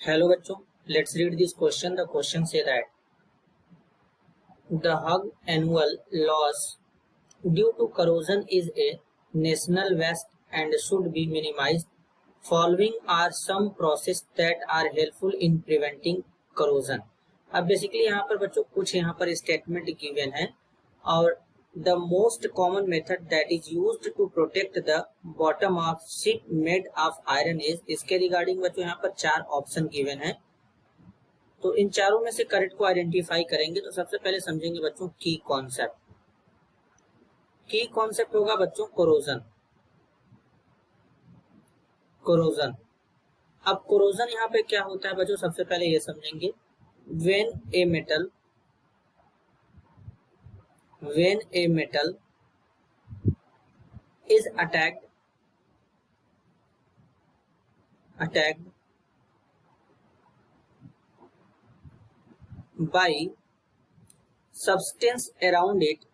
Hello बच्चों, let's read this question. The question say that the hug annual loss due to corrosion is a national waste and should be minimized. Following are some process that are helpful in preventing corrosion. अब basically यहाँ पर बच्चों कुछ यहाँ पर statement given है और the most common method that is used to protect the bottom of ship made of iron is, इसके रिगार्डिंग बच्चों यहाँ पर 4 ऑप्शन गिवन है। तो इन चारों में से करेक्ट को आइडेंटिफाई करेंगे। तो सबसे पहले समझेंगे बच्चों की कॉन्सेप्ट। की कॉन्सेप्ट होगा बच्चों कोरोजन। कोरोजन, अब कोरोजन यहाँ पे क्या होता है बच्चों, सबसे पहले ये समझेंगे। When a metal is attacked by substance around it,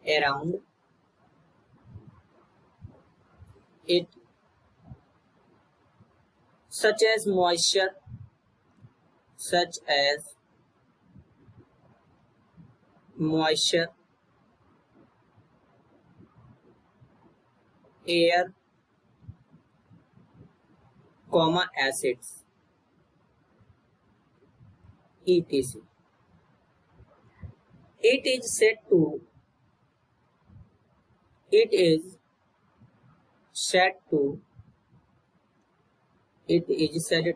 around it such as moisture, air, acids, etc. It is said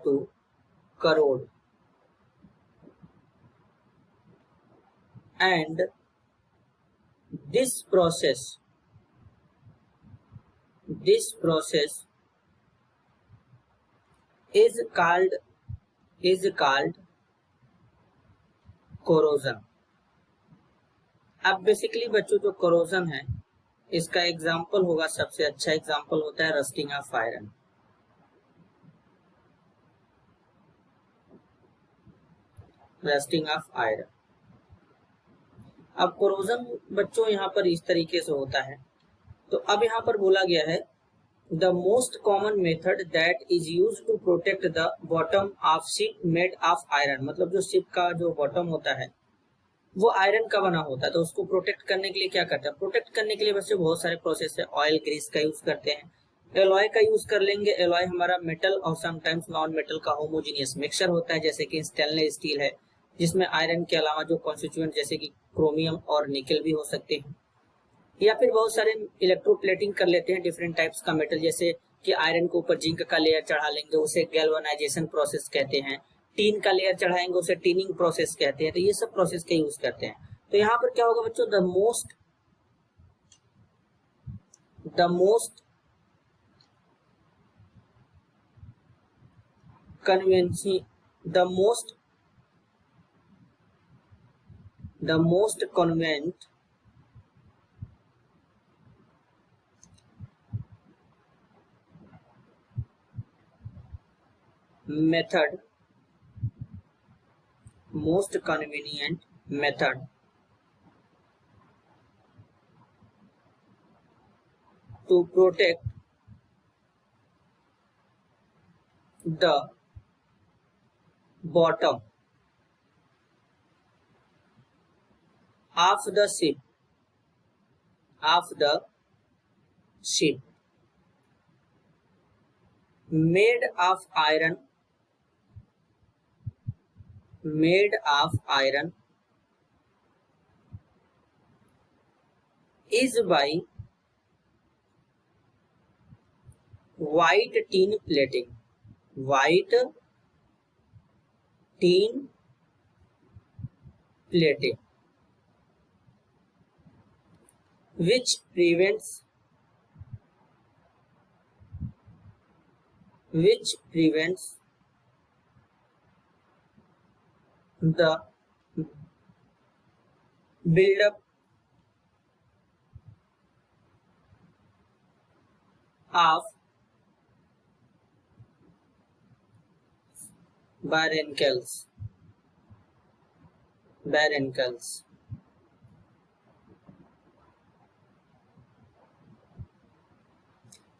to corrode, and this process is called corrosion. अब बेसिकली बच्चों जो कोरोजन है इसका एग्जाम्पल होगा, सबसे अच्छा example होता है रस्टिंग ऑफ आयरन। अब कोरोजन बच्चों यहाँ पर इस तरीके से होता है। तो अब यहाँ पर बोला गया है the most common method that is use to protect the bottom of ship made of iron, मतलब जो शिप का जो बॉटम होता है वो आयरन का बना होता है। तो उसको प्रोटेक्ट करने के लिए क्या करते हैं, प्रोटेक्ट करने के लिए बच्चे बहुत सारे प्रोसेस है। ऑयल ग्रीस का यूज करते हैं, एलॉय का यूज कर लेंगे। एलॉय हमारा मेटल और समटाइम्स नॉन मेटल का होमोजीनियस मिक्सचर होता है, जैसे कि स्टेनलेस स्टील है जिसमें आयरन के अलावा जो कॉन्स्टिट्यूएंट जैसे कि क्रोमियम और निकल भी हो सकते हैं। या फिर बहुत सारे इलेक्ट्रोप्लेटिंग कर लेते हैं डिफरेंट टाइप्स का मेटल, जैसे कि आयरन के ऊपर जिंक का लेयर चढ़ा लेंगे, उसे गैल्वेनाइजेशन प्रोसेस कहते हैं। टीन का लेयर चढ़ाएंगे, उसे टीनिंग प्रोसेस कहते हैं। तो ये सब प्रोसेस का यूज करते हैं। तो यहाँ पर क्या होगा बच्चों, the most convenient method to protect the bottom of the ship made of iron is by white tin plating, which prevents the buildup of barnacles. baruncles।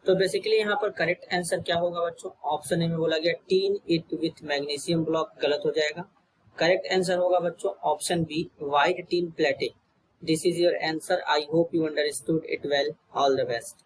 तो बेसिकली यहाँ पर करेक्ट आंसर क्या होगा बच्चों, ऑप्शन ए में बोला गया tin it with magnesium block, गलत हो जाएगा। करेक्ट आंसर होगा बच्चों option B white tin plated. This is your answer. I hope you understood it well. All the best.